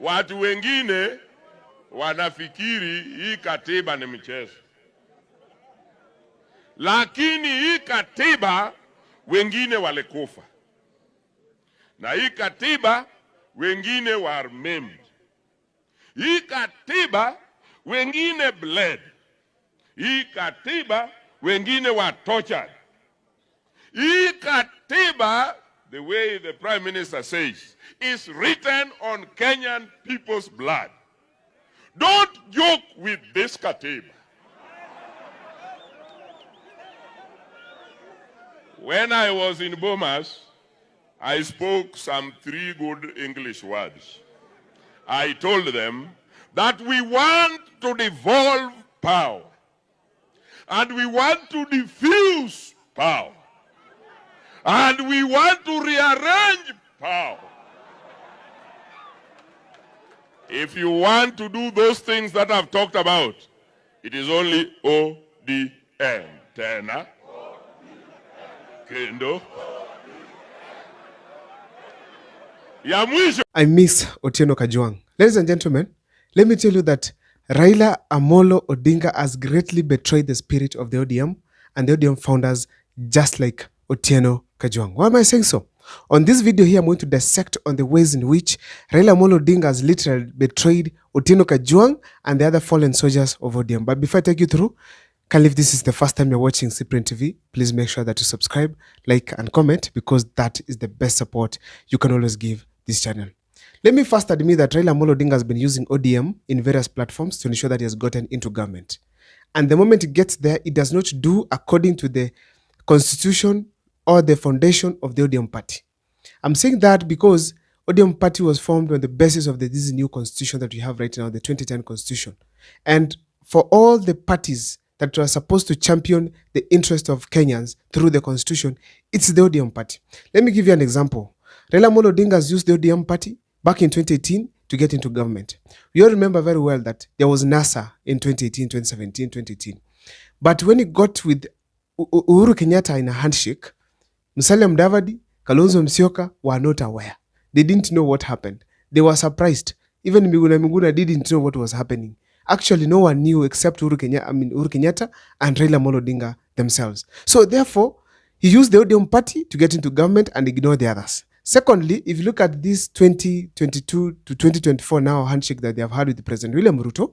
Watu wengine wanafikiri hii katiba ni mchezo. Lakini hii katiba wengine walikufa. Na hii katiba wengine were maimed. Hii katiba wengine bled. Hii katiba wengine were tortured. Hii katiba, the way the Prime Minister says, is written on Kenyan people's blood. Don't joke with this katiba. When I was in Bomas, I spoke some 3 good English words. I told them that we want to devolve power and we want to diffuse power and we want to rearrange power. If you want to do those things that I've talked about, it is only ODM. Tena. Kendo. I miss Otieno Kajwang. Ladies and gentlemen, let me tell you that Raila Amolo Odinga has greatly betrayed the spirit of the ODM and the ODM founders, just like Otieno Kajwang. Why am I saying so? On this video here, I'm going to dissect on the ways in which Raila Amolo Odinga has literally betrayed Otieno Kajwang and the other fallen soldiers of ODM. But before I take you through, if this is the first time you're watching Cyprian TV, please make sure that you subscribe, like, and comment, because that is the best support you can always give this channel. Let me first admit that Raila Amolo Odinga has been using ODM in various platforms to ensure that he has gotten into government. And the moment he gets there, it does not do according to the constitution or the foundation of the ODM party. I'm saying that because ODM party was formed on the basis of this new constitution that we have right now, the 2010 constitution. And for all the parties that were supposed to champion the interest of Kenyans through the constitution, it's the ODM party. Let me give you an example. Raila Amolo Odinga has used the ODM party back in 2018 to get into government. We all remember very well that there was NASA in 2018, 2017, 2018. But when he got with Uhuru Kenyatta in a handshake, Musalia Mudavadi, Kalonzo Musyoka were not aware. They didn't know what happened. They were surprised. Even Miguna didn't know what was happening. Actually, no one knew except Uhuru Kenyatta and Raila Amolo Odinga themselves. So therefore, he used the ODM party to get into government and ignore the others. Secondly, if you look at this 2022 to 2024 now handshake that they have had with President William Ruto,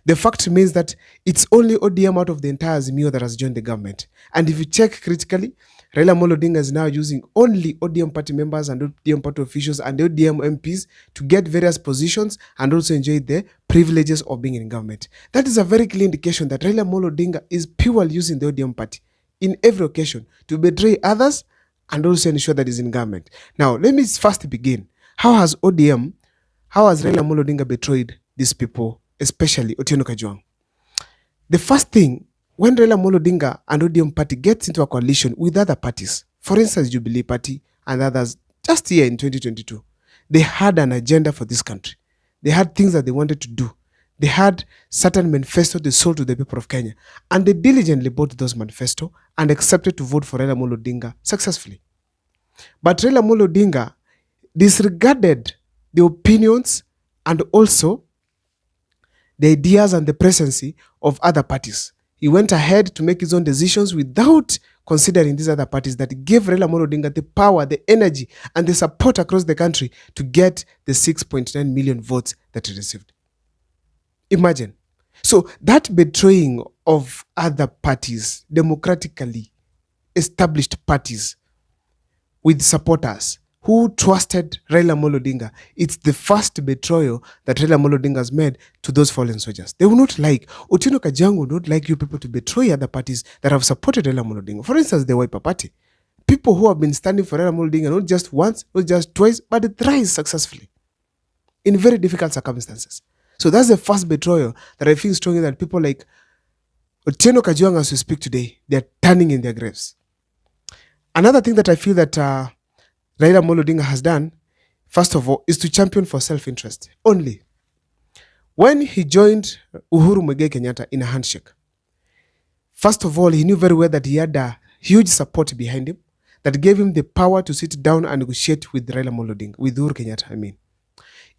the fact means that it's only ODM out of the entire Azimio that has joined the government. And if you check critically, Raila Amolo Odinga is now using only ODM party members and ODM party officials and ODM MPs to get various positions and also enjoy the privileges of being in government. That is a very clear indication that Raila Amolo Odinga is purely using the ODM party in every occasion to betray others and also ensure that he's in government. Now, let me first begin. How has Raila Amolo Odinga betrayed these people, especially Otieno Kajwang? The first thing, when Raila Amolo Odinga and ODM party gets into a coalition with other parties, for instance, Jubilee Party and others, just here in 2022, they had an agenda for this country. They had things that they wanted to do. They had certain manifesto they sold to the people of Kenya, and they diligently bought those manifesto and accepted to vote for Raila Amolo Odinga successfully. But Raila Amolo Odinga disregarded the opinions and also the ideas and the presidency of other parties. He went ahead to make his own decisions without considering these other parties that gave Raila Amolo Odinga the power, the energy, and the support across the country to get the 6.9 million votes that he received. Imagine. So that betraying of other parties, democratically established parties with supporters who trusted Raila Amolo Odinga, it's the first betrayal that Raila Amolo Odinga has made to those fallen soldiers. They will not like, Otieno Kajwang would not like you people to betray other parties that have supported Raila Amolo Odinga. For instance, the Wiper Party. People who have been standing for Raila Amolo Odinga not just once, not just twice, but thrice successfully in very difficult circumstances. So that's the first betrayal that I feel strongly that people like Otieno Kajwang, as we speak today, they're turning in their graves. Another thing that I feel that Raila Amolo Odinga has done, first of all, is to champion for self-interest only. When he joined Uhuru Kenyatta in a handshake, first of all, he knew very well that he had a huge support behind him that gave him the power to sit down and negotiate with Raila Amolo Odinga, with Uhuru Kenyatta, I mean.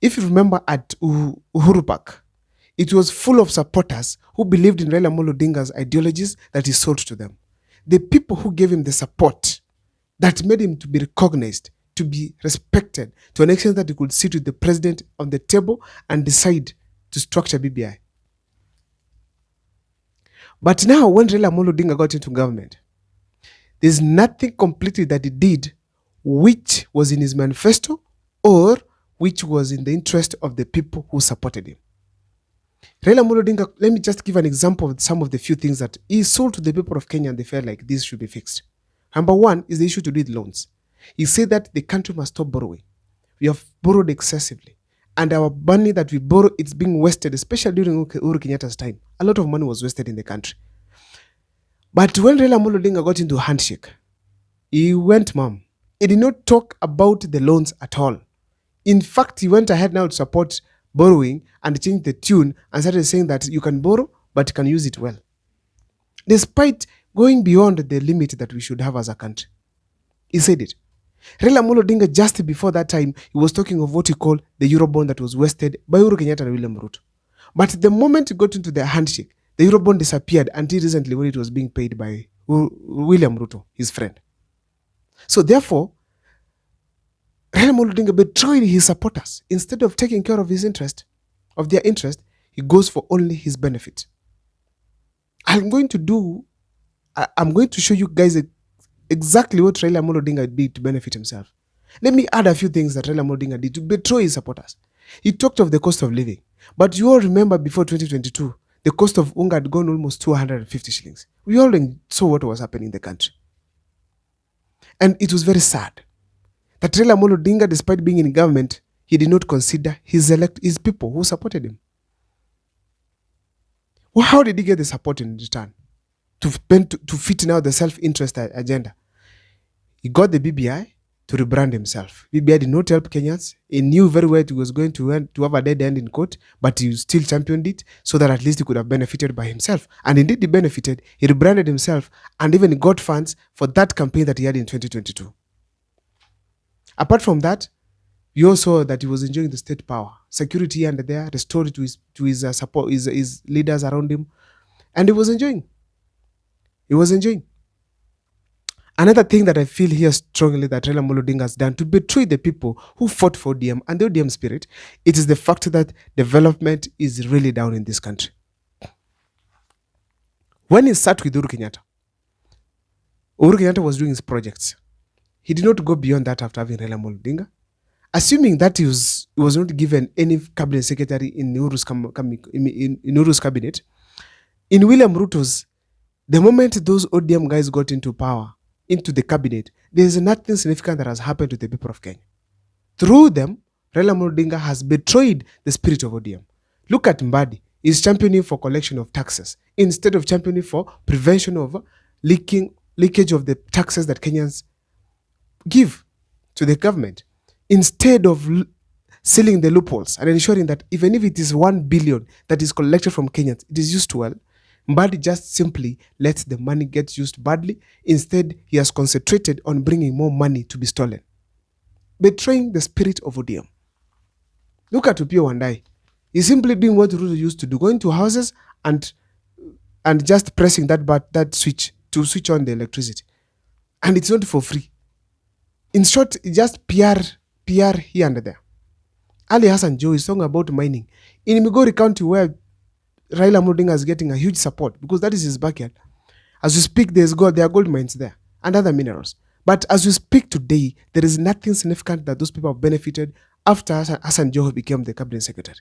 If you remember at Uhuru Park, it was full of supporters who believed in Raila Amolo Odinga's ideologies that he sold to them. The people who gave him the support that made him to be recognized, to be respected, to an extent that he could sit with the president on the table and decide to structure BBI. But now, when Raila Amolo Odinga got into government, there's nothing completely that he did which was in his manifesto or which was in the interest of the people who supported him. Raila Amolo Odinga, let me just give an example of some of the few things that he sold to the people of Kenya and they felt like this should be fixed. Number one is the issue to do with loans. He said that the country must stop borrowing. We have borrowed excessively. And our money that we borrow, it's being wasted, especially during Uhuru Kenyatta's time. A lot of money was wasted in the country. But when Raila Amolo Odinga got into a handshake, he went mum. He did not talk about the loans at all. In fact, he went ahead now to support borrowing and changed the tune and started saying that you can borrow, but you can use it well. Despite going beyond the limit that we should have as a country. He said it. Raila Amolo Odinga, just before that time, he was talking of what he called the Eurobond that was wasted by Uhuru Kenyatta and William Ruto. But the moment he got into the handshake, the Eurobond disappeared until recently when it was being paid by William Ruto, his friend. So therefore, Raila Amolo Odinga betrayed his supporters. Instead of taking care of his interest, of their interest, he goes for only his benefit. I'm going to show you guys exactly what Raila Amolo Odinga did to benefit himself. Let me add a few things that Raila Amolo Odinga did to betray his supporters. He talked of the cost of living. But you all remember before 2022, the cost of unga had gone almost 250 shillings. We all saw what was happening in the country. And it was very sad that Raila Amolo Odinga, despite being in government, he did not consider his people who supported him. Well, how did he get the support in return? To fit now the self-interest agenda. He got the BBI to rebrand himself. BBI did not help Kenyans. He knew very well he was going to have a dead end in court, but he still championed it so that at least he could have benefited by himself. And indeed he benefited. He rebranded himself and even got funds for that campaign that he had in 2022. Apart from that, we also saw that he was enjoying the state power. Security under there, restored to his support, his leaders around him. And he was enjoying. He was enjoying. Another thing that I feel here strongly that Raila Amolo Odinga has done to betray the people who fought for ODM and the ODM spirit, it is the fact that development is really down in this country. When he sat with Uhuru Kenyatta was doing his projects. He did not go beyond that after having Raila Amolo Odinga. Assuming that he was not given any cabinet secretary in Uhuru's cabinet, in William Ruto's, the moment those ODM guys got into power, into the cabinet, there is nothing significant that has happened to the people of Kenya. Through them, Raila Amolo Odinga has betrayed the spirit of ODM. Look at Mbadi. He's championing for collection of taxes instead of championing for prevention of leakage of the taxes that Kenyans give to the government. Instead of sealing the loopholes and ensuring that even if it is 1 billion that is collected from Kenyans, it is used well, Mbadi just simply lets the money get used badly. Instead, he has concentrated on bringing more money to be stolen, betraying the spirit of ODM. Look at Upio Wandai. He's simply doing what Ruto used to do, going to houses and just pressing that switch to switch on the electricity. And it's not for free. In short, just PR here and there. Ali Hassan Joe is talking about mining. In Migori County, where Raila Amolo Odinga is getting a huge support because that is his backyard. As we speak, there are gold mines there and other minerals. But as we speak today, there is nothing significant that those people have benefited after Hassan Joho became the cabinet secretary.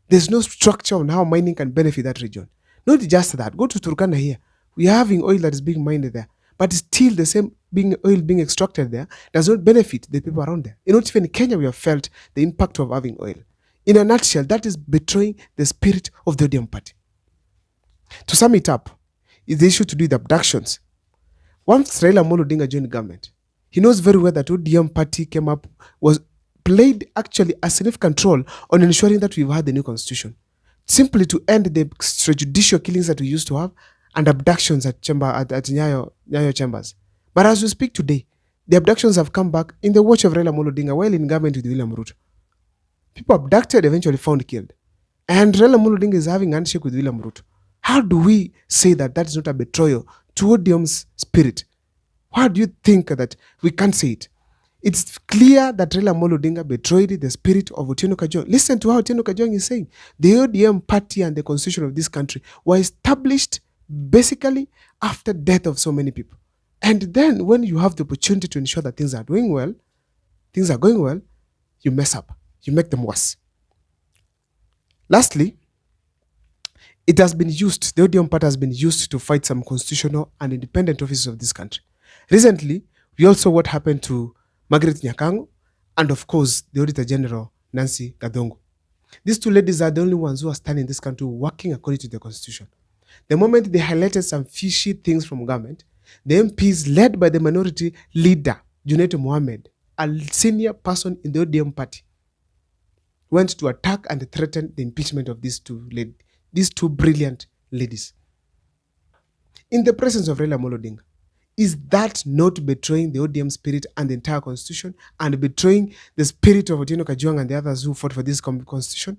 There's no structure on how mining can benefit that region. Not just that. Go to Turkana here. We are having oil that is being mined there. But still the same oil being extracted there does not benefit the people around there. Not even in Kenya we have felt the impact of having oil. In a nutshell, that is betraying the spirit of the ODM party. To sum it up, is the issue to do with abductions. Once Raila Amolo Odinga joined government, he knows very well that ODM party played actually a significant role on ensuring that we've had the new constitution, simply to end the extrajudicial killings that we used to have and abductions at Nyayo chambers. But as we speak today, the abductions have come back in the watch of Raila Amolo Odinga while in government with William Ruto. People abducted, eventually found killed. And Raila Amolo Odinga is having a handshake with William Ruto. How do we say that that is not a betrayal to ODM's spirit? Why do you think that we can't say it? It's clear that Raila Amolo Odinga betrayed the spirit of Otieno Kajwang. Listen to how Otieno Kajwang is saying. The ODM party and the constitution of this country were established basically after death of so many people. And then when you have the opportunity to ensure that things are going well, you mess up. You make them worse. Lastly, it has been used, the ODM party has been used to fight some constitutional and independent offices of this country. Recently, we also saw what happened to Margaret Nyakango and, of course, the Auditor General, Nancy Gadongo. These two ladies are the only ones who are standing in this country working according to the constitution. The moment they highlighted some fishy things from government, the MPs led by the minority leader, Junet Mohammed, a senior person in the ODM party, went to attack and threaten the impeachment of these two brilliant ladies in the presence of Raila Amolo Odinga. Is that not betraying the ODM spirit and the entire constitution and betraying the spirit of Otieno Kajwang and the others who fought for this constitution?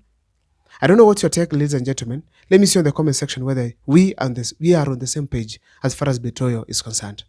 I don't know what's your take, ladies and gentlemen. Let me see in the comment section whether we are on the same page as far as betrayal is concerned.